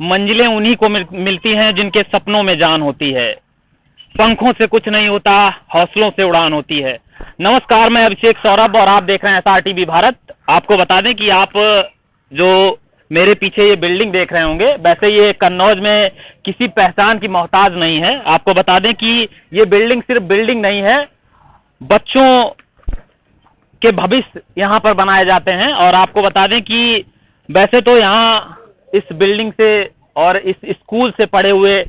मंजिलें उन्हीं को मिलती हैं जिनके सपनों में जान होती है। पंखों से कुछ नहीं होता, हौसलों से उड़ान होती है। नमस्कार, मैं अभिषेक सौरभ और आप देख रहे हैं SRTV भारत। आपको बता दें कि आप जो मेरे पीछे ये बिल्डिंग देख रहे होंगे, वैसे ये कन्नौज में किसी पहचान की मोहताज नहीं है। आपको बता दें कि ये बिल्डिंग सिर्फ बिल्डिंग नहीं है, बच्चों के भविष्य यहाँ पर बनाए जाते हैं। और आपको बता दें कि वैसे तो यहाँ इस बिल्डिंग से और इस स्कूल से पढ़े हुए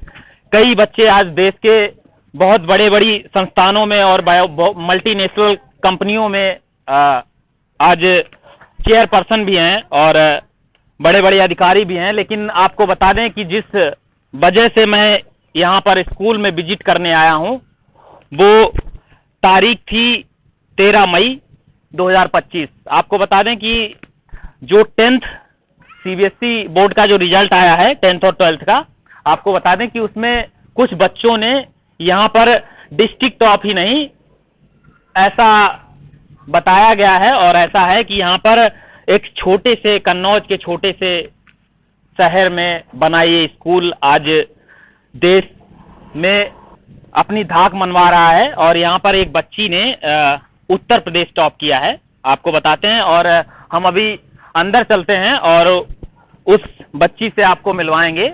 कई बच्चे आज देश के बहुत बड़ी संस्थानों में और मल्टीनेशनल कंपनियों में आज चेयरपर्सन भी हैं और बड़े अधिकारी भी हैं। लेकिन आपको बता दें कि जिस वजह से मैं यहाँ पर स्कूल में विजिट करने आया हूँ, वो तारीख थी 13 मई 2025। आपको बता दें कि जो 10th CBSE बोर्ड का जो रिजल्ट आया है 10th और 12th का, आपको बता दें कि उसमें कुछ बच्चों ने यहाँ पर डिस्ट्रिक्ट टॉप ही नहीं, ऐसा बताया गया है और ऐसा है कि यहाँ पर एक छोटे से कन्नौज के छोटे से शहर में बना ये स्कूल आज देश में अपनी धाक मनवा रहा है। और यहाँ पर एक बच्ची ने उत्तर प्रदेश टॉप किया है, आपको बताते हैं। और हम अभी अंदर चलते हैं और उस बच्ची से आपको मिलवाएंगे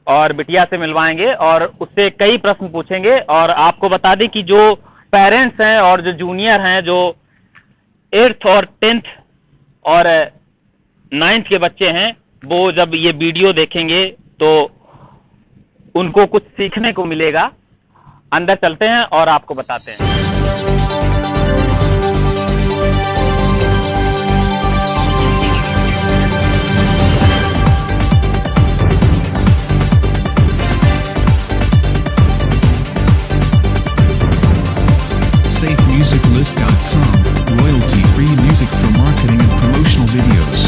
और बिटिया से मिलवाएंगे और उससे कई प्रश्न पूछेंगे। और आपको बता दें कि जो पेरेंट्स हैं और जो जूनियर हैं, जो 8th और 10th और 9th के बच्चे हैं, वो जब ये वीडियो देखेंगे तो उनको कुछ सीखने को मिलेगा। अंदर चलते हैं और आपको बताते हैं। SafeMusicList.com, royalty-free music for marketing and promotional videos.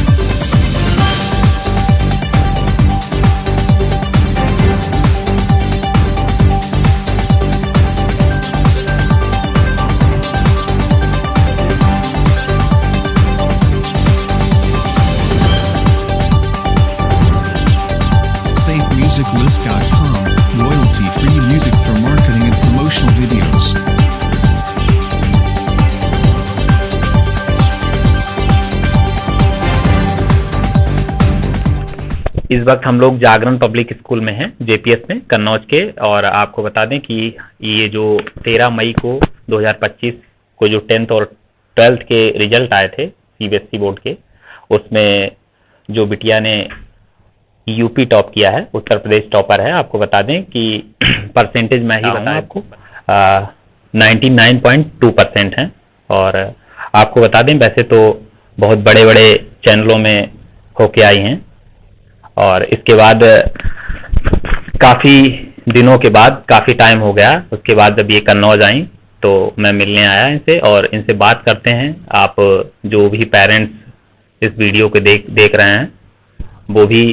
SafeMusicList.com, royalty-free music for marketing and promotional videos. इस वक्त हम लोग जागरण पब्लिक स्कूल में हैं, JPS में, कन्नौज के। और आपको बता दें कि ये जो 13 मई को 2025 को जो 10th और 12th के रिजल्ट आए थे CBSE बोर्ड के, उसमें जो बिटिया ने UP टॉप किया है, उत्तर प्रदेश टॉपर है। आपको बता दें कि परसेंटेज मैं ही बताऊं आपको, 99.2% है। और आपको बता दें वैसे तो बहुत बड़े चैनलों में होके आई हैं और इसके बाद काफ़ी दिनों के बाद, काफ़ी टाइम हो गया, उसके बाद जब ये कन्नौज आई तो मैं मिलने आया इनसे और इनसे बात करते हैं। आप जो भी पेरेंट्स इस वीडियो को देख रहे हैं वो भी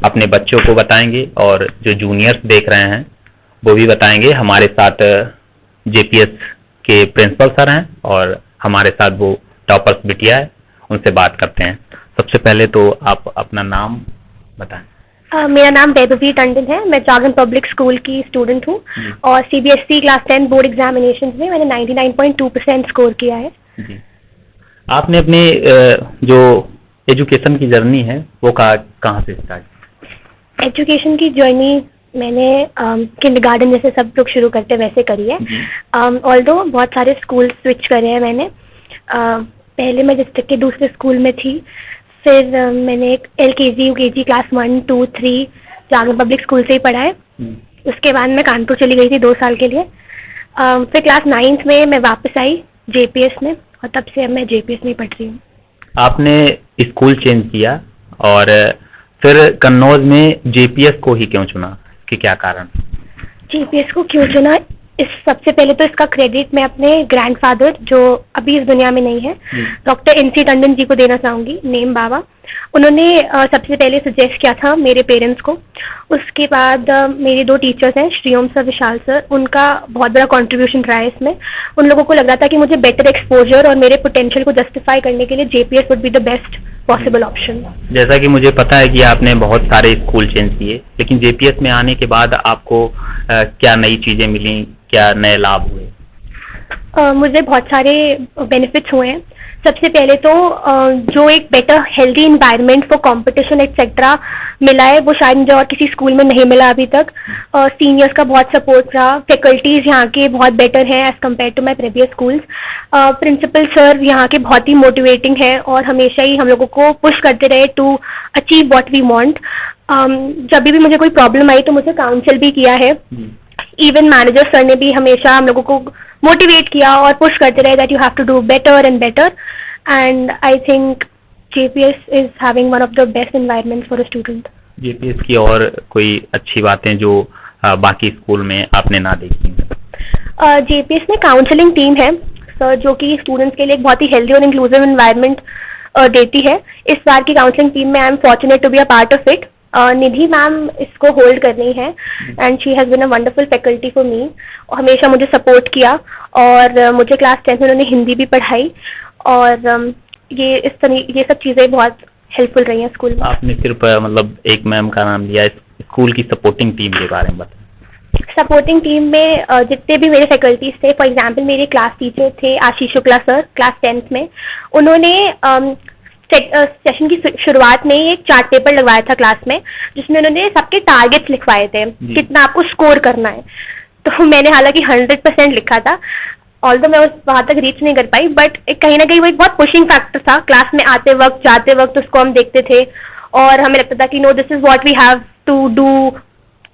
अपने बच्चों को बताएंगे और जो जूनियर्स देख रहे हैं वो भी बताएंगे। हमारे साथ JPS के प्रिंसिपल सर हैं और हमारे साथ वो टॉपर्स बिटिया है, उनसे बात करते हैं। सबसे पहले तो आप अपना नाम बताएं। मेरा नाम वैभवी टंडन है। मैं जागरण पब्लिक स्कूल की स्टूडेंट हूँ और CBSE क्लास 10 बोर्ड एग्जामिनेशन में मैंने 99.2% स्कोर किया है। जी। आपने अपने जो एजुकेशन की जर्नी है वो कहाँ से स्टार्ट? एजुकेशन की जर्नी मैंने किंडरगार्टन जैसे सब लोग शुरू करते वैसे करी है। ऑल्दो बहुत सारे स्कूल स्विच करे हैं मैंने। पहले मैं डिस्ट्रिक्ट के दूसरे स्कूल में थी, फिर मैंने LKG UKG क्लास 1 2 3 जागरण पब्लिक स्कूल से ही पढ़ा है। उसके बाद मैं कानपुर चली गई थी 2 साल के लिए। फिर क्लास 9th में मैं वापस आई JPS में और तब से अब मैं JPS में ही पढ़ रही हूँ। आपने स्कूल चेंज किया और फिर कन्नौज में JPS को ही क्यों चुना, कि क्या कारण? JPS को क्यों चुना, सबसे पहले तो इसका क्रेडिट मैं अपने ग्रैंडफादर, जो अभी इस दुनिया में नहीं है, डॉक्टर NC टंडन जी को देना चाहूँगी, नेम बाबा। उन्होंने सबसे पहले सजेस्ट किया था मेरे पेरेंट्स को। उसके बाद मेरे 2 टीचर्स हैं, श्रीओम सर, विशाल सर, उनका बहुत बड़ा कंट्रीब्यूशन रहा है इसमें। उन लोगों को लग रहा था कि मुझे बेटर एक्सपोजर और मेरे पोटेंशियल को जस्टिफाई करने के लिए JPS would be the best possible option. जैसा कि मुझे पता है कि आपने बहुत सारे स्कूल चेंज किए, लेकिन JPS में आने के बाद आपको क्या नई चीजें मिली, क्या नए लाभ हुए? मुझे बहुत सारे बेनिफिट्स हुए हैं। सबसे पहले तो जो एक better healthy environment for competition etcetera मिला है, वो शायद मुझे और किसी स्कूल में नहीं मिला अभी तक। सीनियर्स का बहुत सपोर्ट रहा, फैकल्टीज यहाँ के बहुत बेटर हैं as compared to my previous schools. Principal sir यहाँ के बहुत ही मोटिवेटिंग हैं और हमेशा ही हम लोगों को पुश करते रहे to achieve what we want. जब भी मुझे कोई प्रॉब्लम आई तो मुझे काउंसिल भी किया है। इवन मैनेजर सर ने भी हमेशा हम लोगों को मोटिवेट किया और पुश करते रहे that you have to do better and better, and I think JPS is having one of the best environment for a student. JPS की और कोई अच्छी बातें जो बाकी स्कूल में आपने ना देखी? JPS में काउंसलिंग टीम है सर, जो कि स्टूडेंट्स के लिए एक बहुत ही हेल्दी और इंक्लूसिव एनवायरनमेंट देती है। इस बार की काउंसलिंग टीम में I am fortunate to be a part of it. Nidhi ma'am इसको होल्ड कर रही हैं and she has been a wonderful faculty for me. हमेशा मुझे सपोर्ट किया और मुझे क्लास 10 में उन्होंने हिंदी भी पढ़ाई, और ये सब चीज़ें बहुत हेल्पफुल रही हैं स्कूल में। आपने सिर्फ मतलब एक मैम का नाम लिया, स्कूल की सपोर्टिंग टीम के बारे में बताएं। सपोर्टिंग टीम में जितने भी मेरे फैकल्टीज थे, फॉर एग्जाम्पल मेरे क्लास टीचर थे Ashish Shukla sir class 10th में। उन्होंने सेशन की शुरुआत में एक चार्ट पेपर लगवाया था क्लास में, जिसमें उन्होंने सबके टारगेट्स लिखवाए थे, कितना आपको स्कोर करना है। तो मैंने हालांकि 100% लिखा था, ऑल्दो मैं वहाँ तक रीच नहीं कर पाई, बट कहीं ना कहीं वो एक बहुत पुशिंग फैक्टर था। क्लास में आते वक्त जाते वक्त उसको हम देखते थे और हमें लगता था कि no this is what we have to do,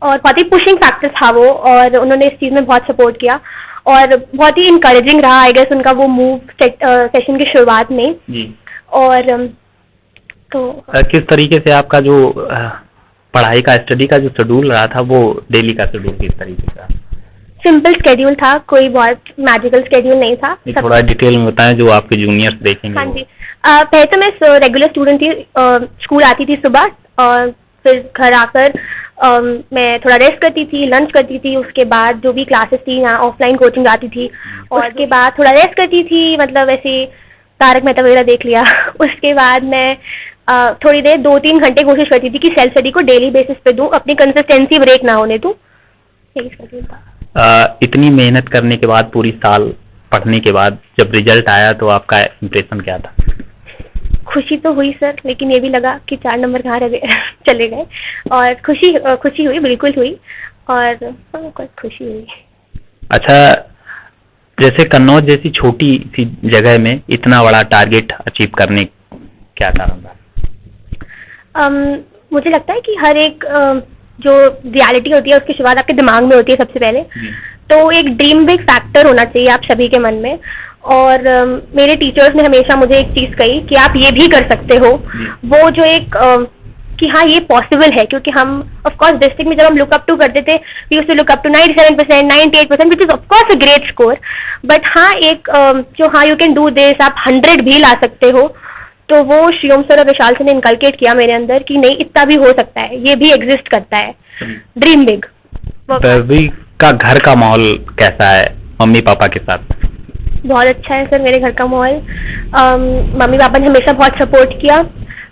और बहुत ही पुशिंग फैक्टर था वो, और उन्होंने इस चीज़ में बहुत सपोर्ट किया और बहुत ही इंकरेजिंग रहा आई गेस उनका वो मूव सेशन की शुरुआत में। और तो किस तरीके से आपका जो पढ़ाई का स्टडी का जो शेड्यूल रहा था, वो डेली का शेड्यूल किस तरीके का? सिंपल स्केड्यूल था, कोई बहुत मैजिकल स्केड्यूल नहीं था। थोड़ा डिटेल में बताएं जो आपके जूनियर्स देखेंगे। हाँ जी, पहले तो मैं रेगुलर स्टूडेंट थी, स्कूल आती थी सुबह और फिर घर आकर मैं थोड़ा रेस्ट करती थी, लंच करती थी, उसके बाद जो भी क्लासेस थी यहाँ ऑफलाइन कोचिंग जाती थी, और उसके बाद थोड़ा रेस्ट करती थी, मतलब ऐसे तारक मेहता वगैरह देख लिया। उसके बाद मैं थोड़ी देर 2-3 घंटे कोशिश करती थी कि सेल्फ स्टडी को डेली बेसिस पे दूँ, अपनी कंसिस्टेंसी ब्रेक ना होने दूँ। यही शेड्यूल था। इतनी मेहनत करने के बाद, पूरी साल पढ़ने के बाद जब रिजल्ट आया तो आपका इम्प्रेशन क्या था? खुशी तो हुई सर, लेकिन ये भी लगा कि 4 नंबर कहाँ रह गए चले गए, और खुशी हुई, बिल्कुल हुई, और खुशी हुई। अच्छा, जैसे कन्नौज जैसी छोटी सी जगह में इतना बड़ा टारगेट अचीव करने क्या कारण था? मुझे लगता है कि हर एक जो रियलिटी होती है उसकी शुरुआत आपके दिमाग में होती है सबसे पहले, तो एक ड्रीम बिग फैक्टर होना चाहिए आप सभी के मन में। और मेरे टीचर्स ने हमेशा मुझे एक चीज़ कही कि आप ये भी कर सकते हो, वो जो एक कि हाँ ये पॉसिबल है, क्योंकि हम ऑफ कोर्स डिस्ट्रिक्ट में जब हम लुक अप टू करते थे, we used to look up to 97%, 98%, which is of course a great score, but हाँ एक जो हाँ यू कैन डू दिस, आप 100 भी ला सकते हो, तो वो शिवम सर और विशाल सर ने इनकलकेट किया मेरे अंदर कि नहीं, इतना भी हो सकता है, ये भी एग्जिस्ट करता है, ड्रीम बिग। का घर का माहौल कैसा है मम्मी पापा के साथ? बहुत अच्छा है सर मेरे घर का माहौल। मम्मी पापा ने हमेशा बहुत सपोर्ट किया।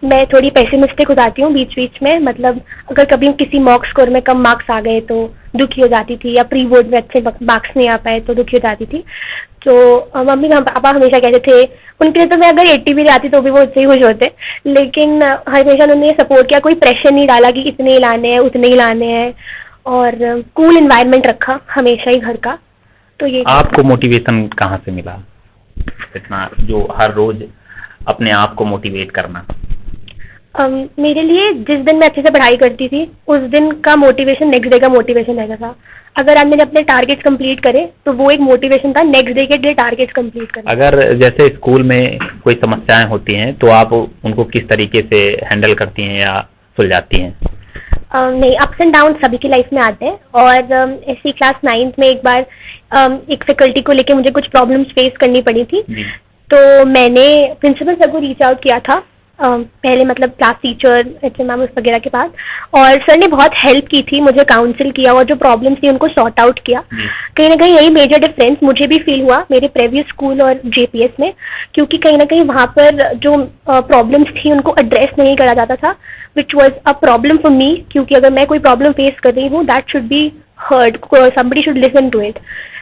मैं थोड़ी पेसिमिस्टिक हो जाती हूँ बीच बीच में, मतलब अगर कभी किसी मॉक स्कोर में कम मार्क्स आ गए तो दुखी हो जाती थी, या प्री बोर्ड में अच्छे मार्क्स नहीं आ पाए तो दुखी हो जाती थी। तो मम्मी पापा हमेशा कहते थे, उनके लिए तो मैं अगर 80 भी जाती तो भी वो उससे ही खुश होते, लेकिन हमेशा उन्होंने सपोर्ट किया, कोई प्रेशर नहीं डाला कि इतने ही लाने हैं उतने ही लाने हैं, और कूल एनवायरनमेंट रखा हमेशा ही घर का। तो ये आपको मोटिवेशन कहाँ से मिला इतना, जो हर रोज अपने आप को मोटिवेट करना? मेरे लिए जिस दिन मैं अच्छे से पढ़ाई करती थी उस दिन का मोटिवेशन नेक्स्ट डे का मोटिवेशन रहता था। अगर आज मैंने अपने टारगेट्स कंप्लीट करे तो वो एक मोटिवेशन था नेक्स्ट डे के लिए टारगेट्स कंप्लीट करना। अगर जैसे स्कूल में कोई समस्याएं होती हैं तो आप उनको किस तरीके से हैंडल करती हैं या सुलझाती हैं? नहीं, अप्स एंड डाउन सभी की लाइफ में आते हैं, और ऐसी क्लास 9th में एक बार एक फैकल्टी को लेके मुझे कुछ प्रॉब्लम्स फेस करनी पड़ी थी। तो मैंने प्रिंसिपल सर को रीच आउट किया था, पहले मतलब क्लास टीचर HM मैम वगैरह के पास, और सर ने बहुत हेल्प की थी, मुझे काउंसिल किया और जो प्रॉब्लम्स थी उनको सॉर्ट आउट किया। कहीं ना कहीं यही मेजर डिफरेंस मुझे भी फील हुआ मेरे प्रीवियस स्कूल और JPS में, क्योंकि कहीं ना कहीं वहाँ पर जो प्रॉब्लम्स थी उनको एड्रेस नहीं करा जाता था, which was a problem for me, क्योंकि अगर मैं कोई प्रॉब्लम फेस कर रही हूँ that should be heard, somebody should listen to it,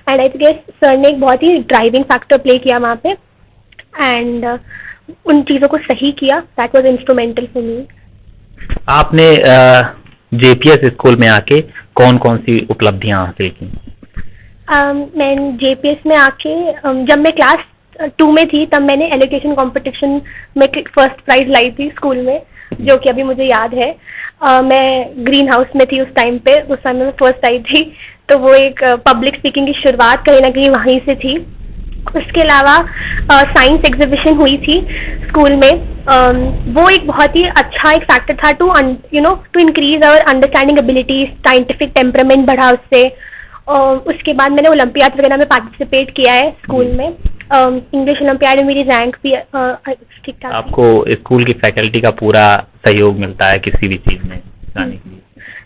and I guess sir ने एक बहुत ही ड्राइविंग फैक्टर प्ले किया वहाँ पे, एंड उन चीज़ों को सही किया। That was instrumental for me. आपने JPS स्कूल में आके कौन कौन सी उपलब्धियां हासिल की? मैं JPS में आके जब मैं क्लास 2 में थी तब मैंने एलोकेशन कंपटीशन में फर्स्ट प्राइज लाई थी स्कूल में, जो कि अभी मुझे याद है। मैं ग्रीन हाउस में थी उस टाइम मैं फर्स्ट आई थी, तो वो एक पब्लिक स्पीकिंग की शुरुआत कहीं ना कहीं वहीं से थी। उसके अलावा साइंस एग्जीबिशन हुई थी स्कूल में, वो एक बहुत ही अच्छा एक फैक्टर था to increase our understanding abilities, scientific temperament बढ़ा उससे। उसके बाद मैंने ओलंपियाड वगैरह में पार्टिसिपेट किया है स्कूल में, इंग्लिश ओलंपियाड में मेरी रैंक भी ठीक ठाक। आपको स्कूल की फैकल्टी का पूरा सहयोग मिलता है किसी भी चीज़ में जाने के लिए?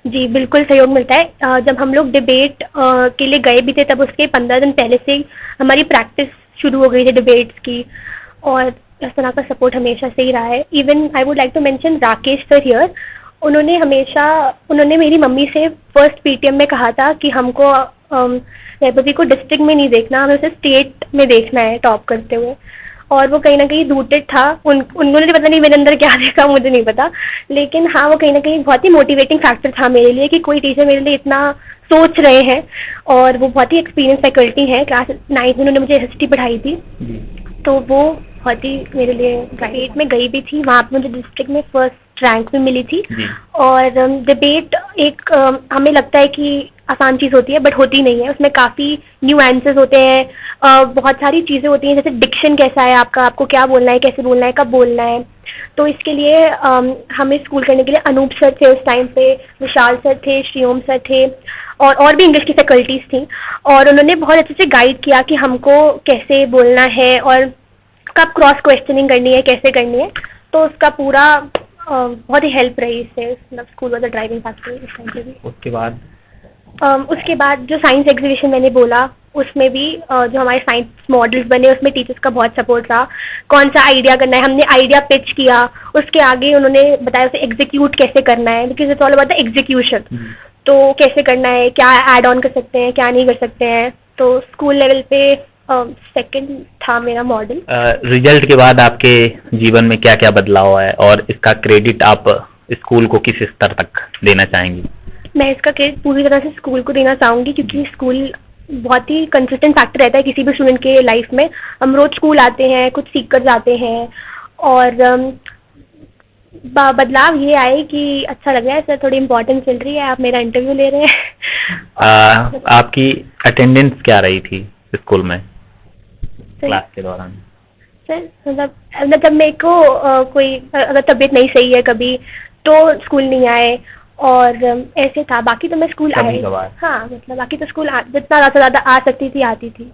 जी बिल्कुल सहयोग मिलता है। जब हम लोग डिबेट के लिए गए भी थे तब उसके 15 दिन पहले से हमारी प्रैक्टिस शुरू हो गई थी डिबेट्स की, और इस तरह का सपोर्ट हमेशा से ही रहा है। Even I would like to mention Rakesh sir here, उन्होंने मेरी मम्मी से फर्स्ट PTM में कहा था कि हमको रेपबी को डिस्ट्रिक्ट में नहीं देखना, हमें उसे स्टेट में देखना है टॉप करते हुए, और वो कहीं ना कहीं रूटेड था। उन्होंने पता नहीं मेरे अंदर क्या देखा, मुझे नहीं पता, लेकिन हाँ वो कहीं ना कहीं बहुत ही मोटिवेटिंग फैक्टर था मेरे लिए कि कोई टीचर मेरे लिए इतना सोच रहे हैं, और वो बहुत ही एक्सपीरियंस फैकल्टी है। क्लास 9th में उन्होंने मुझे हिस्ट्री पढ़ाई थी, तो वो बहुत ही मेरे लिए। स्टेट में गई भी थी, वहाँ पर मुझे डिस्ट्रिक्ट में फर्स्ट रैंक भी मिली थी। और डिबेट एक हमें लगता है कि आसान चीज़ होती है, बट होती नहीं है, उसमें काफ़ी न्यू आंसर्स होते हैं, बहुत सारी चीज़ें होती हैं, जैसे डिक्शन कैसा है आपको क्या बोलना है, कैसे बोलना है, कब बोलना है। तो इसके लिए हमें स्कूल करने के लिए अनूप सर थे उस टाइम पे, विशाल सर थे, श्रीओम सर थे, और भी इंग्लिश की फैकल्टीज थी, और उन्होंने बहुत अच्छे से गाइड किया कि हमको कैसे बोलना है और कब क्रॉस क्वेश्चनिंग करनी है, कैसे करनी है। तो उसका पूरा बहुत ही हेल्प रही इससे, मतलब स्कूल वाला ड्राइविंग फैक्टर इस टाइम पे भी। उसके बाद जो साइंस एग्जीबिशन मैंने बोला, उसमें भी जो हमारे साइंस मॉडल्स बने उसमें टीचर्स का बहुत सपोर्ट रहा। कौन सा आइडिया करना है, हमने आइडिया पिच किया, उसके आगे उन्होंने बताया उसे एग्जीक्यूट कैसे करना है, because it's all about the execution. तो कैसे करना है, क्या ऐड ऑन कर सकते हैं, क्या नहीं कर सकते हैं। तो स्कूल लेवल पे सेकंड था मेरा मॉडल। रिजल्ट के बाद आपके जीवन में क्या क्या बदलाव है, और इसका क्रेडिट आप स्कूल को किस स्तर तक देना चाहेंगी? मैं इसका क्रेडिट पूरी तरह से स्कूल को देना चाहूँगी, क्योंकि स्कूल बहुत ही कंसिस्टेंट फैक्टर रहता है किसी भी स्टूडेंट के लाइफ में। हम रोज स्कूल आते हैं, कुछ सीख कर जाते हैं, और बदलाव ये आए कि अच्छा लग रहा है सर, थोड़ी इम्पोर्टेंस मिल रही है, आप मेरा इंटरव्यू ले रहे हैं। आपकी अटेंडेंस क्या रही थी स्कूल में क्लास के दौरान? सर मतलब मेरे को कोई अगर तबीयत नहीं सही है कभी तो स्कूल नहीं आए, और ऐसे था। बाकी तो मैं स्कूल आई, हाँ मतलब बाकी तो स्कूल जितना ज़्यादा आ सकती थी आती थी।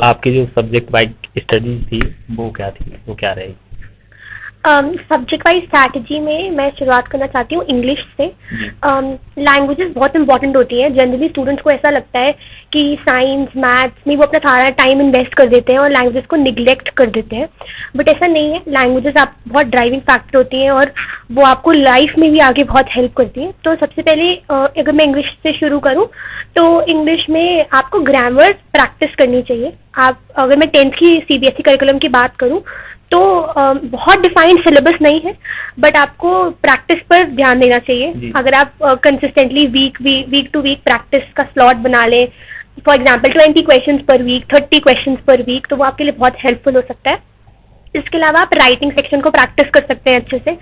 आपकी जो सब्जेक्ट वाइज स्टडीज थी वो क्या थी, वो क्या रही? सब्जेक्ट वाइज स्ट्रैटेजी में मैं शुरुआत करना चाहती हूँ इंग्लिश से। लैंग्वेजेस बहुत इंपॉर्टेंट होती हैं। जनरली स्टूडेंट्स को ऐसा लगता है कि साइंस मैथ्स में वो अपना सारा टाइम इन्वेस्ट कर देते हैं और लैंग्वेजेस को निगलेक्ट कर देते हैं, बट ऐसा नहीं है। लैंग्वेजेस आप बहुत ड्राइविंग फैक्टर होती हैं और वो आपको लाइफ में भी आगे बहुत हेल्प करती है। तो सबसे पहले अगर मैं इंग्लिश से शुरू करूँ तो इंग्लिश में आपको ग्रामर प्रैक्टिस करनी चाहिए। आप अगर मैं 10th की CBSE करिकुलम की बात करूँ तो बहुत डिफाइंड सिलेबस नहीं है, बट आपको प्रैक्टिस पर ध्यान देना चाहिए। अगर आप consistently week to week practice का स्लॉट बना लें, for example 20 questions per week, 30 questions per week, तो वो आपके लिए बहुत हेल्पफुल हो सकता है। इसके अलावा आप राइटिंग सेक्शन को प्रैक्टिस कर सकते हैं अच्छे से।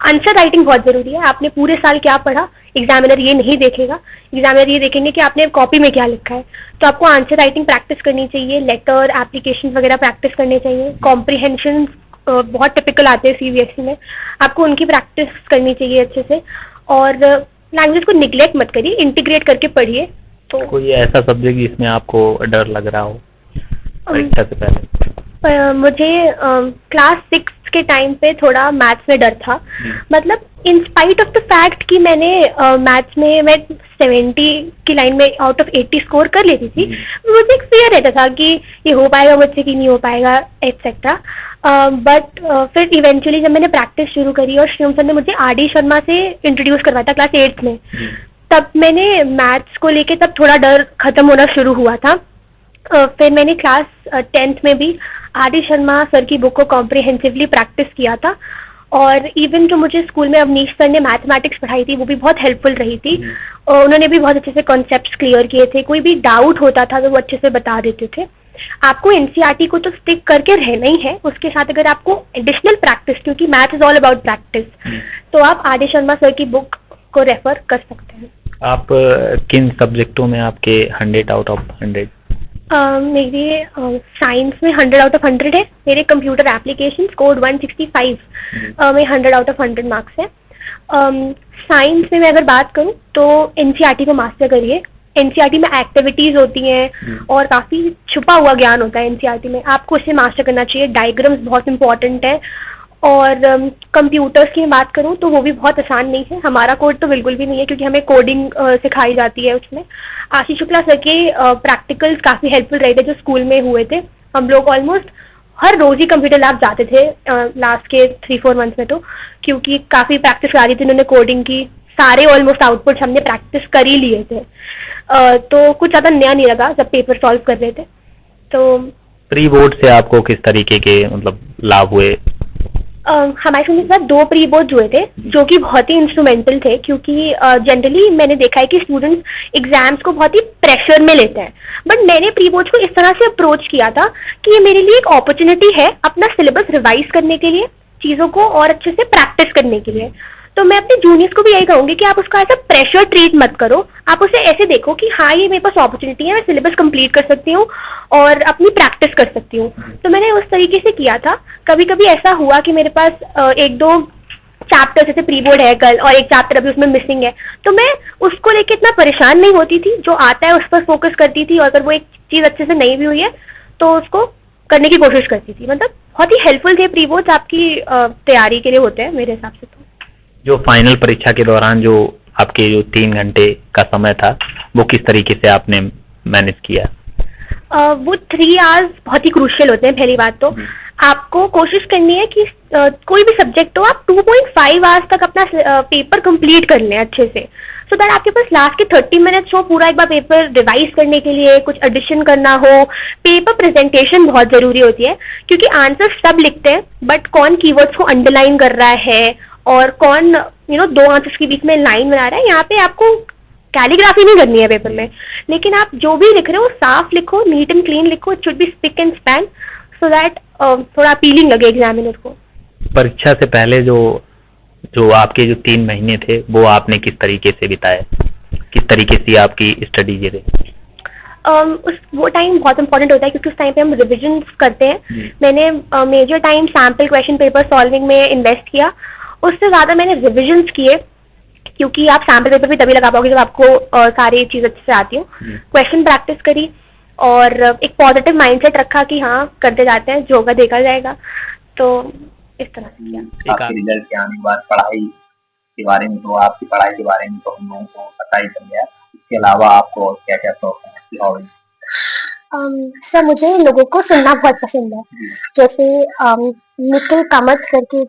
आंसर राइटिंग बहुत ज़रूरी है। आपने पूरे साल क्या पढ़ा, एग्जामिनर ये नहीं देखेगा, एग्जामिनर ये देखेंगे कि आपने कॉपी में क्या लिखा है। तो आपको आंसर राइटिंग प्रैक्टिस करनी चाहिए, लेटर एप्लीकेशन वगैरह प्रैक्टिस करने चाहिए। कॉम्प्रिहेंशन बहुत टिपिकल आते हैं CBSE में, आपको उनकी प्रैक्टिस करनी चाहिए अच्छे से। और लैंग्वेज को निग्लेक्ट मत करिए, इंटीग्रेट करके पढ़िए। तो कोई ऐसा सब्जेक्ट जिसमें आपको डर लग रहा हो परीक्षा से पहले? मुझे क्लास 6 के टाइम पे थोड़ा मैथ्स में डर था। मतलब in spite of the fact कि मैंने मैथ्स में मैं 70 की लाइन में आउट ऑफ 80 स्कोर कर लेती थी, मुझे एक फियर रहता था कि ये हो पाएगा मुझसे कि नहीं हो पाएगा एक्सेट्रा। बट फिर इवेंचुअली जब मैंने प्रैक्टिस शुरू करी और शिवम सर ने मुझे आर.डी. शर्मा से इंट्रोड्यूस करवाया था क्लास 8th में, तब मैंने मैथ्स को लेके तब थोड़ा डर खत्म होना शुरू हुआ था। फिर मैंने क्लास 10th में भी आर.डी. शर्मा सर की बुक को कॉम्प्रिहेंसिवली प्रैक्टिस किया था, और इवन जो मुझे स्कूल में अवनीश सर ने मैथमेटिक्स पढ़ाई थी वो भी बहुत हेल्पफुल रही थी। और उन्होंने भी बहुत अच्छे से कॉन्सेप्ट्स क्लियर किए थे, कोई भी डाउट होता था तो वो अच्छे से बता देते थे। आपको एनसीईआरटी को तो स्टिक करके रहना ही है, उसके साथ अगर आपको एडिशनल प्रैक्टिस, क्योंकि math is all about practice, तो आप आर.डी. शर्मा सर की बुक को रेफर कर सकते हैं। आप किन सब्जेक्टों में आपके 100 आउट ऑफ 100? मेरे साइंस में 100 आउट ऑफ 100 है। मेरे कंप्यूटर एप्लीकेशन कोड 165 में 100 आउट ऑफ 100 मार्क्स है। साइंस में मैं अगर बात करूं तो एनसीईआरटी को मास्टर करिए। एनसीईआरटी में एक्टिविटीज होती हैं और काफ़ी छुपा हुआ ज्ञान होता है एनसीईआरटी में, आपको इसे मास्टर करना चाहिए। डायग्राम्स बहुत इंपॉर्टेंट है। और कंप्यूटर्स की बात करूं तो वो भी बहुत आसान नहीं है। हमारा कोड तो बिल्कुल भी नहीं है, क्योंकि हमें कोडिंग सिखाई जाती है उसमें। आशीष शुक्ला सर के प्रैक्टिकल्स काफ़ी हेल्पफुल रहे थे जो स्कूल में हुए थे। हम लोग ऑलमोस्ट हर रोज़ ही कंप्यूटर लैब जाते थे लास्ट के 3-4 मंथ्स में, तो क्योंकि काफ़ी प्रैक्टिस करा दी थी उन्होंने कोडिंग की। सारे ऑलमोस्ट आउटपुट्स हमने प्रैक्टिस कर ही लिए थे। तो कुछ ज़्यादा नया नहीं लगा जब पेपर सॉल्व कर रहे थे। तो प्री बोर्ड से आपको किस तरीके के मतलब लाभ हुए? हमारे स्कूल के साथ 2 प्री बोर्ड हुए थे जो कि बहुत ही इंस्ट्रूमेंटल थे, क्योंकि जनरली मैंने देखा है कि स्टूडेंट्स एग्जाम्स को बहुत ही प्रेशर में लेते हैं, बट मैंने प्री बोर्ड्स को इस तरह से अप्रोच किया था कि ये मेरे लिए एक अपॉर्चुनिटी है अपना सिलेबस रिवाइज करने के लिए, चीज़ों को और अच्छे से प्रैक्टिस करने के लिए। तो मैं अपने जूनियर्स को भी यही कहूँगी कि आप उसका ऐसा प्रेशर ट्रीट मत करो, आप उसे ऐसे देखो कि हाँ ये मेरे पास अपॉर्चुनिटी है, मैं सिलेबस कंप्लीट कर सकती हूँ और अपनी प्रैक्टिस कर सकती हूँ। तो मैंने उस तरीके से किया था। कभी कभी ऐसा हुआ कि मेरे पास 1-2 चैप्टर जैसे प्री बोर्ड है कल और एक चैप्टर अभी उसमें मिसिंग है, तो मैं उसको लेके इतना परेशान नहीं होती थी, जो आता है उस पर फोकस करती थी, और अगर वो एक चीज़ अच्छे से नहीं भी हुई है तो उसको करने की कोशिश करती थी। मतलब बहुत ही हेल्पफुल थे प्री बोर्ड्स, आपकी तैयारी के लिए होते हैं मेरे हिसाब से। तो जो फाइनल परीक्षा के दौरान जो आपके जो 3 घंटे का समय था वो किस तरीके से आपने मैनेज किया? वो 3 आवर्स बहुत ही क्रूशियल होते हैं। पहली बात तो आपको कोशिश करनी है कि कोई भी सब्जेक्ट हो आप 2.5 आवर्स तक अपना पेपर कंप्लीट कर लें अच्छे से, सो दैट आपके पास लास्ट के 30 मिनट्स हो पूरा एक बार पेपर रिवाइज करने के लिए, कुछ एडिशन करना हो। पेपर प्रेजेंटेशन बहुत ज़रूरी होती है, क्योंकि आंसर सब लिखते हैं बट कौन कीवर्ड्स को अंडरलाइन कर रहा है और कौन 2 आंसर्स के बीच में लाइन बना रहा है। यहाँ पे आपको कैलीग्राफी नहीं करनी है पेपर में, लेकिन आप जो भी लिख रहे हो साफ लिखो, नीट एंड क्लीन लिखो, it should be spick and span, so that थोड़ा अपीलिंग लगे एग्जामिनर को। परीक्षा से पहले जो आपके जो 3 महीने थे वो आपने किस तरीके से बिताए, किस तरीके से आपकी स्टडी के थे? वो टाइम बहुत इंपॉर्टेंट होता है, क्योंकि उस टाइम पे हम रिविजन करते हैं। मैंने major time sample question paper solving में इन्वेस्ट किया, उससे ज़्यादा मैंने रिविजन्स किए, क्योंकि आप सैम्पल पेपर भी तभी लगा पाओगे जब आपको सारी चीज़ अच्छे से आती हो। क्वेश्चन प्रैक्टिस करी और एक पॉजिटिव माइंडसेट रखा कि हाँ करते जाते हैं, जो होगा देखा जाएगा। तो इस तरह से किया। आपके रिजल्ट के आने के बाद पढ़ाई के बारे में तो आपकी पढ़ाई के बारे में तो हम लोगों को पता ही चल गया, इसके अलावा आपको क्या क्या शौक है, आपकी हॉबी? सर मुझे लोगों को सुनना बहुत पसंद है। जैसे निखिल कामत करके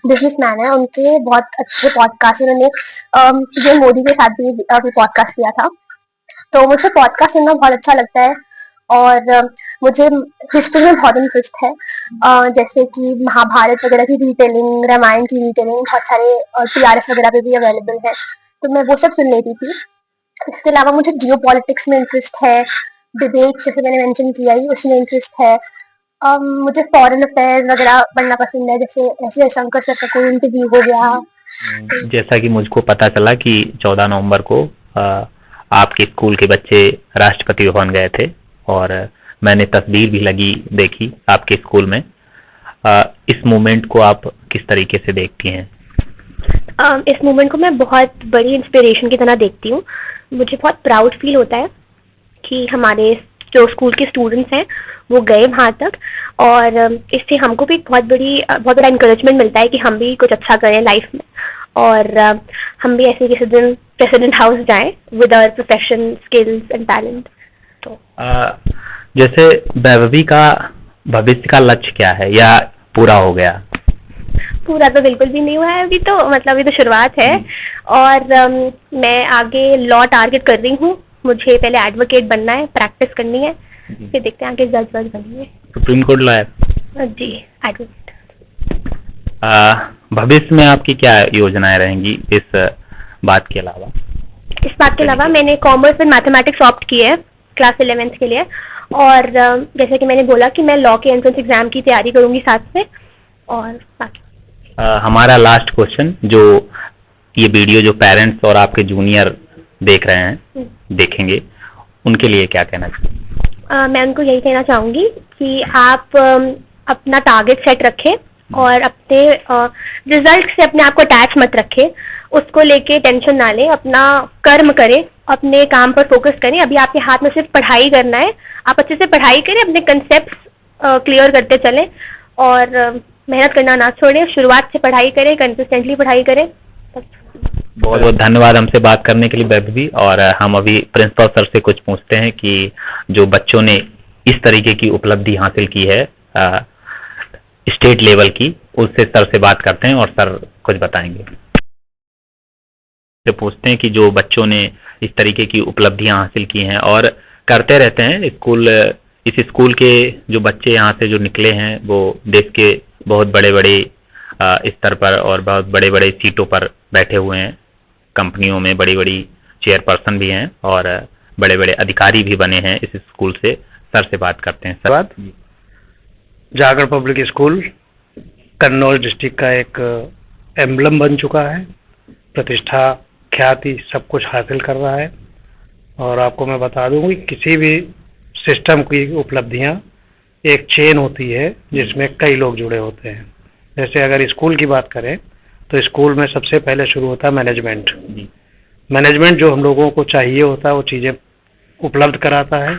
बिजनेसमैन है, उनके बहुत अच्छे पॉडकास्ट, उन्होंने पीएम मोदी के साथ भी अभी पॉडकास्ट किया था, तो मुझे पॉडकास्ट सुनना बहुत अच्छा लगता है। और मुझे हिस्ट्री में बहुत इंटरेस्ट है, जैसे कि महाभारत वगैरह की डिटेलिंग, रामायण की डिटेलिंग बहुत सारे TRS वगैरह पे भी अवेलेबल है, तो मैं वो सब सुन लेती थी। इसके अलावा मुझे जियो पॉलिटिक्स में इंटरेस्ट है, डिबेट जैसे मैंने मेंशन किया ही उसमें इंटरेस्ट है। मुझे फॉरेन अफेयर्स वगैरह पढ़ना पसंद है, जैसे एस जयशंकर सर का कोई इंटरव्यू हो गया। जैसा कि मुझको पता चला कि 14 नवंबर को आपके स्कूल के बच्चे राष्ट्रपति भवन गए थे और मैंने तस्वीर भी देखी आपके स्कूल में। इस मोमेंट को आप किस तरीके से देखती हैं? इस मूवमेंट को मैं बहुत बड़ी इंस्पिरेशन की तरह देखती हूँ। मुझे बहुत प्राउड फील होता है कि हमारे जो स्कूल के स्टूडेंट्स हैं वो गए वहाँ तक, और इससे हमको भी बहुत बड़ा इंकरेजमेंट मिलता है कि हम भी कुछ अच्छा करें लाइफ में, और हम भी ऐसे किसी दिन प्रेसिडेंट हाउस जाएं with our profession, skills and talent. तो जैसे वैभवी का भविष्य का लक्ष्य क्या है या पूरा हो गया? पूरा तो बिल्कुल भी नहीं हुआ है अभी, तो मतलब अभी तो शुरुआत है, और मैं आगे लॉ टारगेट कर रही हूँ। मुझे पहले एडवोकेट बनना है, प्रैक्टिस करनी है, फिर देखते हैं आगे जज बनेंगे। Supreme Court lawyer? जी, एडवोकेट। भविष्य में आपकी क्या योजनाएं रहेंगी इस बात के अलावा? इस बात के अलावा मैंने कॉमर्स एंड मैथमेटिक्स ऑप्ट की है क्लास 11th के लिए, और जैसे कि मैंने बोला कि मैं लॉ के एंट्रेंस एग्जाम की तैयारी करूंगी साथ में, और बाकी हमारा लास्ट क्वेश्चन, जो ये वीडियो जो पेरेंट्स और आपके जूनियर देख रहे हैं, देखेंगे, उनके लिए क्या कहना चाहिए? मैं उनको यही कहना चाहूँगी कि आप अपना टारगेट सेट रखें और अपने रिजल्ट से अपने आप को अटैच मत रखें, उसको लेके टेंशन ना लें, अपना कर्म करें, अपने काम पर फोकस करें। अभी आपके हाथ में सिर्फ पढ़ाई करना है, आप अच्छे से पढ़ाई करें, अपने कंसेप्ट क्लियर करते चलें, और मेहनत करना ना छोड़ें। शुरुआत से पढ़ाई करें, कंसिस्टेंटली पढ़ाई करें। बहुत बहुत धन्यवाद हमसे बात करने के लिए वैभवी। और हम अभी प्रिंसिपल सर से कुछ पूछते हैं कि जो बच्चों ने इस तरीके की उपलब्धि हासिल की है स्टेट लेवल की, उससे सर से बात करते हैं और सर कुछ बताएंगे। से पूछते हैं कि जो बच्चों ने इस तरीके की उपलब्धियां हासिल की हैं और करते रहते हैं इस स्कूल के जो बच्चे यहाँ से जो निकले हैं वो देश के बहुत बड़े बड़े स्तर पर और बहुत बड़े बड़े सीटों पर बैठे हुए हैं, कंपनियों में बड़ी बड़ी चेयरपर्सन भी हैं और बड़े बड़े अधिकारी भी बने हैं इस स्कूल से। सर से बात करते हैं। सर, जागरण पब्लिक स्कूल कन्नौज डिस्ट्रिक्ट का एक एम्बलम बन चुका है, प्रतिष्ठा ख्याति सब कुछ हासिल कर रहा है। और आपको मैं बता दूं कि किसी भी सिस्टम की उपलब्धियां एक चेन होती है जिसमें कई लोग जुड़े होते हैं। जैसे अगर स्कूल की बात करें तो स्कूल में सबसे पहले शुरू होता है मैनेजमेंट। मैनेजमेंट जो हम लोगों को चाहिए होता है वो चीज़ें उपलब्ध कराता है।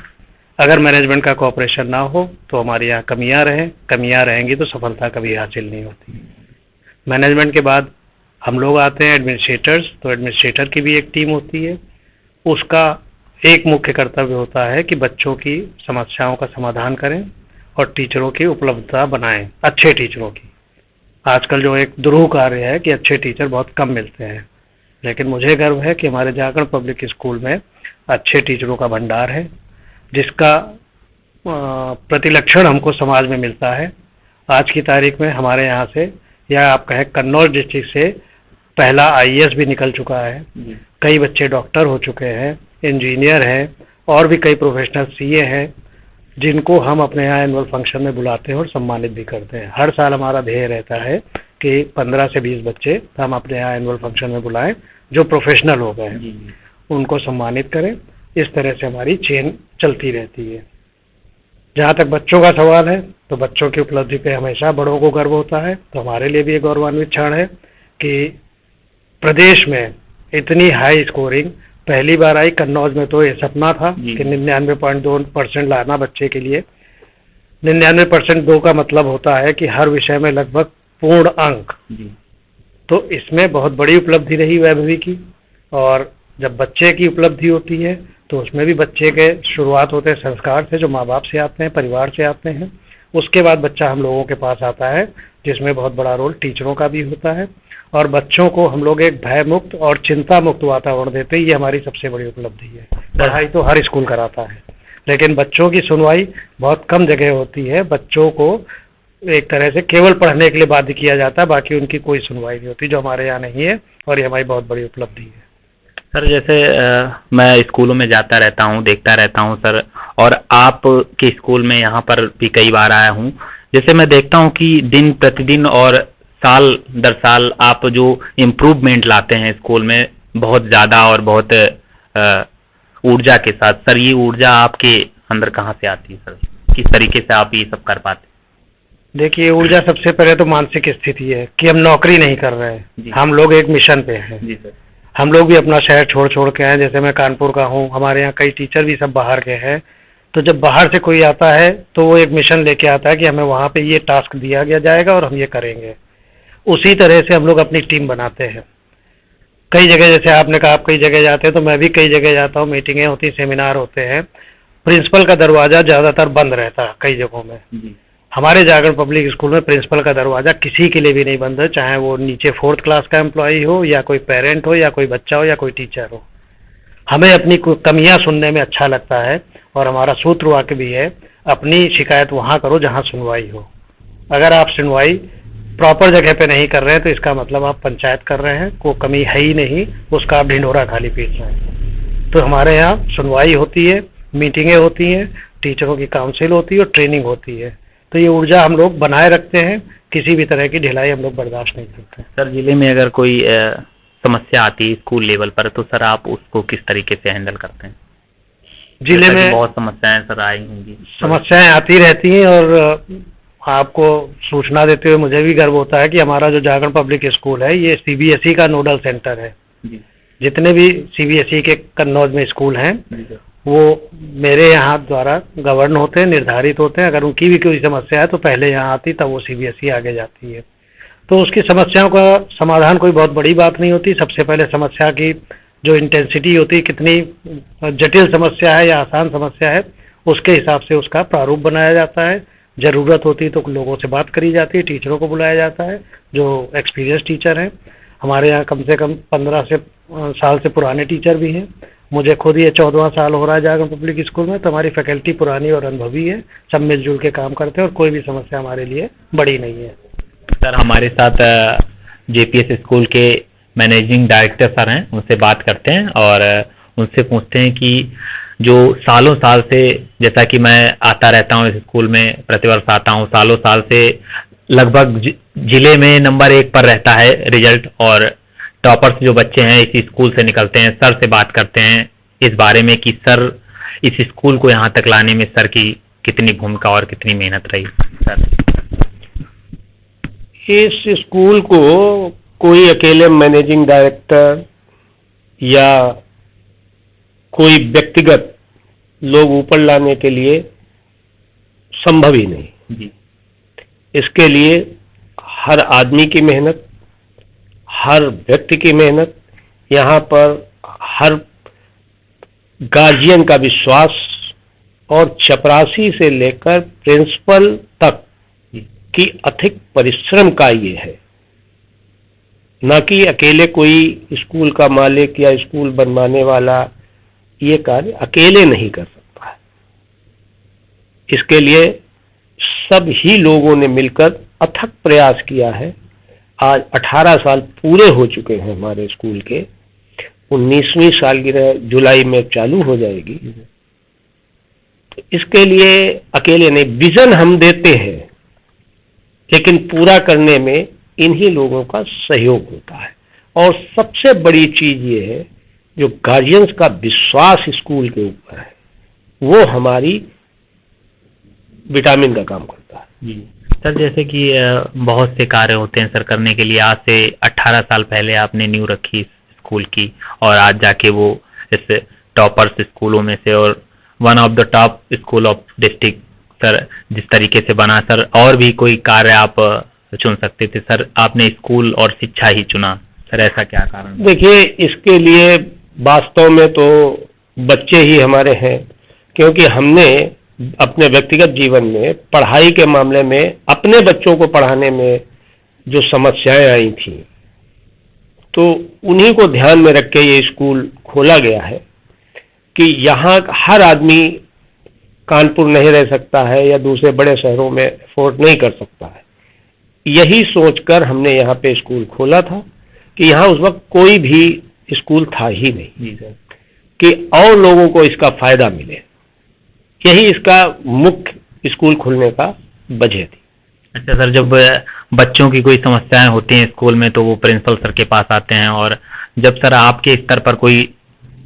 अगर मैनेजमेंट का कोऑपरेशन ना हो तो हमारे यहाँ कमियां रहेंगी तो सफलता कभी हासिल नहीं होती। मैनेजमेंट के बाद हम लोग आते हैं एडमिनिस्ट्रेटर्स, तो एडमिनिस्ट्रेटर की भी एक टीम होती है। उसका एक मुख्य कर्तव्य होता है कि बच्चों की समस्याओं का समाधान करें और टीचरों की उपलब्धता बनाएं, अच्छे टीचरों की। आजकल जो एक दुरूह कार्य है कि अच्छे टीचर बहुत कम मिलते हैं, लेकिन मुझे गर्व है कि हमारे जागरण पब्लिक स्कूल में अच्छे टीचरों का भंडार है, जिसका प्रतिलक्षण हमको समाज में मिलता है। आज की तारीख में हमारे यहाँ से, या आप कहें कन्नौज डिस्ट्रिक्ट से, पहला IAS भी निकल चुका है। कई बच्चे डॉक्टर हो चुके हैं, इंजीनियर हैं, और भी कई प्रोफेशनल CA हैं, जिनको हम अपने यहाँ एनुअल फंक्शन में बुलाते हैं और सम्मानित भी करते हैं। हर साल हमारा ध्येय रहता है कि 15 से 20 बच्चे हम अपने यहाँ एनुअल फंक्शन में बुलाएं जो प्रोफेशनल हो गए, उनको सम्मानित करें। इस तरह से हमारी चेन चलती रहती है। जहाँ तक बच्चों का सवाल है तो बच्चों की उपलब्धि पे हमेशा बड़ों को गर्व होता है, तो हमारे लिए भी एक गौरवान्वित क्षण है कि प्रदेश में इतनी हाई स्कोरिंग पहली बार आई। कन्नौज में तो ये सपना था कि 99.2% लाना बच्चे के लिए। 99% 2 का मतलब होता है कि हर विषय में लगभग पूर्ण अंक। तो इसमें बहुत बड़ी उपलब्धि रही वैभवी की। और जब बच्चे की उपलब्धि होती है तो उसमें भी बच्चे के शुरुआत होते हैं संस्कार से, जो माँ बाप से आते हैं, परिवार से आते हैं। उसके बाद बच्चा हम लोगों के पास आता है, जिसमें बहुत बड़ा रोल टीचरों का भी होता है। और बच्चों को हम लोग एक भय मुक्त और चिंता मुक्त वातावरण देते हैं, ये हमारी सबसे बड़ी उपलब्धि है। पढ़ाई तो हर स्कूल कराता है, लेकिन बच्चों की सुनवाई बहुत कम जगह होती है। बच्चों को एक तरह से केवल पढ़ने के लिए बाध्य किया जाता है, बाकी उनकी कोई सुनवाई नहीं होती, जो हमारे यहाँ नहीं है, और ये हमारी बहुत बड़ी उपलब्धि है। सर, जैसे मैं स्कूलों में जाता रहता हूँ, देखता रहता हूँ सर, और आप के स्कूल में यहाँ पर भी कई बार आया हूँ। जैसे मैं देखता हूँ कि दिन प्रतिदिन और साल दर साल आप जो इम्प्रूवमेंट लाते हैं स्कूल में, बहुत ज़्यादा और बहुत ऊर्जा के साथ। सर, ये ऊर्जा आपके अंदर कहाँ से आती है सर? किस तरीके से आप ये सब कर पाते देखिए, ऊर्जा सबसे पहले तो मानसिक स्थिति है कि हम नौकरी नहीं कर रहे हैं, हम लोग एक मिशन पे हैं। जी सर। हम लोग भी अपना शहर छोड़ छोड़ के आए, जैसे मैं कानपुर का हूँ, हमारे यहाँ कई टीचर भी सब बाहर के हैं। तो जब बाहर से कोई आता है तो वो एक मिशन लेके आता है कि हमें वहाँ पे ये टास्क दिया गया जाएगा और हम ये करेंगे। उसी तरह से हम लोग अपनी टीम बनाते हैं। कई जगह, जैसे आपने कहा आप कई जगह जाते हैं, तो मैं भी कई जगह जाता हूँ, मीटिंगें होती, सेमिनार होते हैं। प्रिंसिपल का दरवाजा ज़्यादातर बंद रहता है कई जगहों में। हमारे जागरण पब्लिक स्कूल में प्रिंसिपल का दरवाजा किसी के लिए भी नहीं बंद है, चाहे वो नीचे 4th क्लास का एम्प्लॉई हो या कोई पेरेंट हो या कोई बच्चा हो या कोई टीचर हो। हमें अपनी कमियां सुनने में अच्छा लगता है और हमारा सूत्र वाक्य भी है, अपनी शिकायत वहाँ करो जहाँ सुनवाई हो। अगर आप सुनवाई प्रॉपर जगह पे नहीं कर रहे हैं तो इसका मतलब आप पंचायत कर रहे हैं, कोई कमी है ही नहीं, उसका आप ढिंढोरा खाली पीट रहे हैं। तो हमारे यहाँ सुनवाई होती है, मीटिंगें होती हैं, टीचरों की काउंसिल होती है और ट्रेनिंग होती है। तो ये ऊर्जा हम लोग बनाए रखते हैं, किसी भी तरह की ढिलाई हम लोग बर्दाश्त नहीं करते। सर, जिले में अगर कोई समस्या आती है स्कूल लेवल पर, तो सर आप उसको किस तरीके से हैंडल करते हैं? जिले में बहुत समस्याएं सर आई होंगी। समस्याएं आती रहती हैं और आपको सूचना देते हुए मुझे भी गर्व होता है कि हमारा जो जागरण पब्लिक स्कूल है ये सीबीएसई का नोडल सेंटर है। जितने भी सीबीएसई के कन्नौज में स्कूल हैं वो मेरे यहाँ द्वारा गवर्न होते हैं, निर्धारित होते हैं। अगर उनकी भी कोई समस्या है तो पहले यहाँ आती, तब वो सीबीएसई आगे जाती है। तो उसकी समस्याओं का समाधान कोई बहुत बड़ी बात नहीं होती। सबसे पहले समस्या की जो इंटेंसिटी होती है, कितनी जटिल समस्या है या आसान समस्या है, उसके हिसाब से उसका प्रारूप बनाया जाता है। ज़रूरत होती है तो लोगों से बात करी जाती है, टीचरों को बुलाया जाता है जो एक्सपीरियंस टीचर हैं। हमारे यहाँ कम से कम 15 साल से पुराने टीचर भी हैं। मुझे खुद ये 14वां साल हो रहा है जागरण पब्लिक स्कूल में, तो हमारी फैकल्टी पुरानी और अनुभवी है। सब मिलजुल के काम करते हैं और कोई भी समस्या हमारे लिए बड़ी नहीं है। सर, हमारे साथ जेपीएस स्कूल के मैनेजिंग डायरेक्टर सर हैं, उनसे बात करते हैं और उनसे पूछते हैं कि जो सालों साल से, जैसा कि मैं आता रहता हूँ इस स्कूल में, प्रतिवर्ष आता हूँ, सालों साल से लगभग जिले में नंबर 1 पर रहता है रिजल्ट, और टॉपर्स जो बच्चे हैं इस स्कूल से निकलते हैं। सर से बात करते हैं इस बारे में कि सर इस स्कूल को यहाँ तक लाने में सर की कितनी भूमिका और कितनी मेहनत रही। सर, इस स्कूल को कोई अकेले मैनेजिंग डायरेक्टर या कोई व्यक्तिगत लोग ऊपर लाने के लिए संभव ही नहीं जी। इसके लिए हर आदमी की मेहनत, हर व्यक्ति की मेहनत, यहाँ पर हर गार्जियन का विश्वास और चपरासी से लेकर प्रिंसिपल तक की अथिक परिश्रम का ये है। न कि अकेले कोई स्कूल का मालिक या स्कूल बनवाने वाला ये कार्य अकेले नहीं कर सकता है। इसके लिए सब ही लोगों ने मिलकर अथक प्रयास किया है। आज 18 साल पूरे हो चुके हैं हमारे स्कूल के। 19वीं सालगिरह जुलाई में चालू हो जाएगी। तो इसके लिए अकेले नहीं, विजन हम देते हैं, लेकिन पूरा करने में इन्हीं लोगों का सहयोग होता है। और सबसे बड़ी चीज ये है, जो गार्जियंस का विश्वास स्कूल के ऊपर है, वो हमारी विटामिन का काम करता है। जी सर, जैसे कि बहुत से कार्य होते हैं सर करने के लिए। आज से 18 साल पहले आपने नींव रखी स्कूल की, और आज जाके वो इस टॉपर्स स्कूलों में से और one of the top school of district sir जिस तरीके से बना सर, और भी कोई कार्य आप चुन सकते थे सर, आपने स्कूल और शिक्षा ही चुना सर, ऐसा क्या कारण? देखिए, इसके लिए वास्तव में तो बच्चे ही हमारे हैं, क्योंकि हमने अपने व्यक्तिगत जीवन में पढ़ाई के मामले में अपने बच्चों को पढ़ाने में जो समस्याएं आई थी, तो उन्हीं को ध्यान में रख के ये स्कूल खोला गया है कि यहाँ हर आदमी कानपुर नहीं रह सकता है या दूसरे बड़े शहरों में अफोर्ड नहीं कर सकता है। यही सोचकर हमने यहाँ पे स्कूल खोला था कि यहाँ उस वक्त कोई भी स्कूल था ही नहीं। जी सर। कि और लोगों को इसका फायदा मिले, यही इसका मुख्य स्कूल खुलने का वजह थी। अच्छा सर, जब बच्चों की कोई समस्याएं होती हैं स्कूल में तो वो प्रिंसिपल सर के पास आते हैं, और जब सर आपके स्तर पर कोई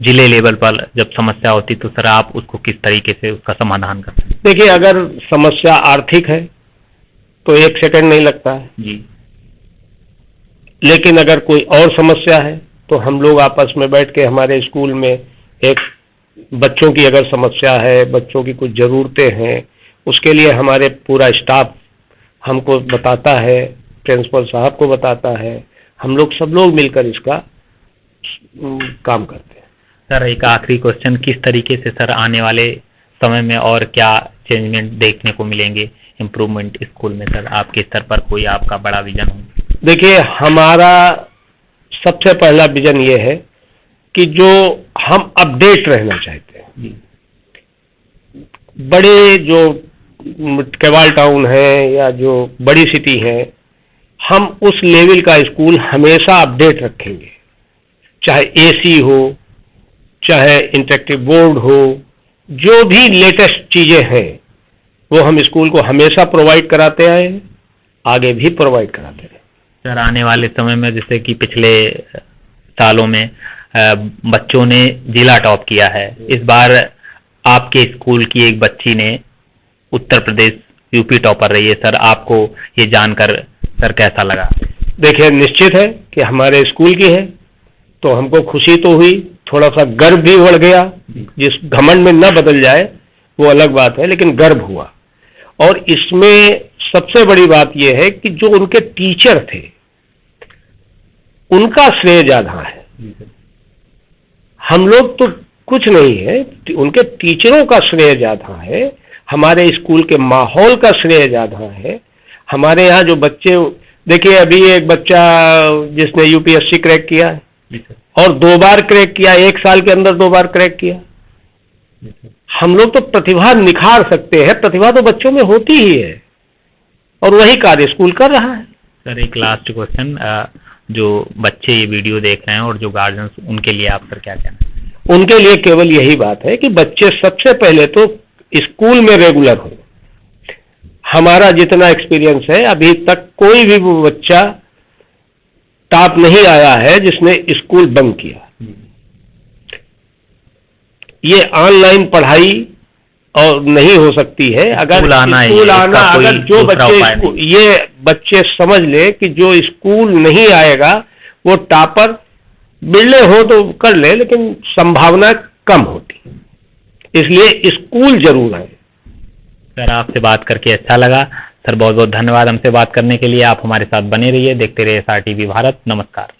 जिले लेवल पर जब समस्या होती तो सर आप उसको किस तरीके से उसका समाधान करते हैं? देखिए, अगर समस्या आर्थिक है तो 1 सेकंड नहीं लगता है जी। लेकिन अगर कोई और समस्या है तो हम लोग आपस में बैठ के, हमारे स्कूल में एक बच्चों की अगर समस्या है, बच्चों की कुछ ज़रूरतें हैं, उसके लिए हमारे पूरा स्टाफ हमको बताता है, प्रिंसिपल साहब को बताता है, हम लोग सब लोग मिलकर इसका काम करते हैं। सर एक आखिरी क्वेश्चन, किस तरीके से सर आने वाले समय में और क्या चेंजमेंट देखने को मिलेंगे, इम्प्रूवमेंट स्कूल में सर आपके स्तर पर कोई आपका बड़ा विजन हो? देखिए, हमारा सबसे पहला विजन ये है कि जो हम अपडेट रहना चाहते हैं। बड़े जो केवाल टाउन है या जो बड़ी सिटी है, हम उस लेवल का स्कूल हमेशा अपडेट रखेंगे, चाहे एसी हो, चाहे इंटरेक्टिव बोर्ड हो, जो भी लेटेस्ट चीजें हैं वो हम स्कूल को हमेशा प्रोवाइड कराते आए हैं, आगे भी प्रोवाइड कराते हैं। सर आने वाले समय में जैसे कि पिछले सालों में बच्चों ने जिला टॉप किया है, इस बार आपके स्कूल की एक बच्ची ने उत्तर प्रदेश यूपी टॉपर रही है सर, आपको ये जानकर सर कैसा लगा? देखिए, निश्चित है कि हमारे स्कूल की है तो हमको खुशी तो हुई, थोड़ा सा गर्व भी बढ़ गया, जिस घमंड में न बदल जाए वो अलग बात है, लेकिन गर्व हुआ। और इसमें सबसे बड़ी बात यह है कि जो उनके टीचर थे उनका श्रेय ज्यादा है, हम लोग तो कुछ नहीं है, उनके टीचरों का श्रेय ज्यादा है, हमारे स्कूल के माहौल का श्रेय ज्यादा है। हमारे यहाँ जो बच्चे, देखिए अभी एक बच्चा जिसने यूपीएससी क्रैक किया और 2 बार क्रैक किया, 1 साल के अंदर 2 बार क्रैक किया। हम लोग तो प्रतिभा निखार सकते हैं, प्रतिभा तो बच्चों में होती ही है और वही कार्य स्कूल कर रहा है। सर एक लास्ट क्वेश्चन, जो बच्चे ये वीडियो देख रहे हैं और जो गार्जियंस, उनके लिए आप सर क्या कहना है? उनके लिए केवल यही बात है कि बच्चे सबसे पहले तो स्कूल में रेगुलर हो। हमारा जितना एक्सपीरियंस है, अभी तक कोई भी बच्चा टॉप नहीं आया है जिसने स्कूल बंक किया। ये ऑनलाइन पढ़ाई और नहीं हो सकती है अगर स्कूल आना, अगर जो बच्चे ये बच्चे समझ ले कि जो स्कूल नहीं आएगा वो टॉपर बिरले हो तो कर ले, लेकिन संभावना कम होती, इसलिए स्कूल जरूर है। सर आपसे बात करके अच्छा लगा सर, बहुत बहुत धन्यवाद हमसे बात करने के लिए। आप हमारे साथ बने रहिए, देखते रहिए SRTV भारत। नमस्कार।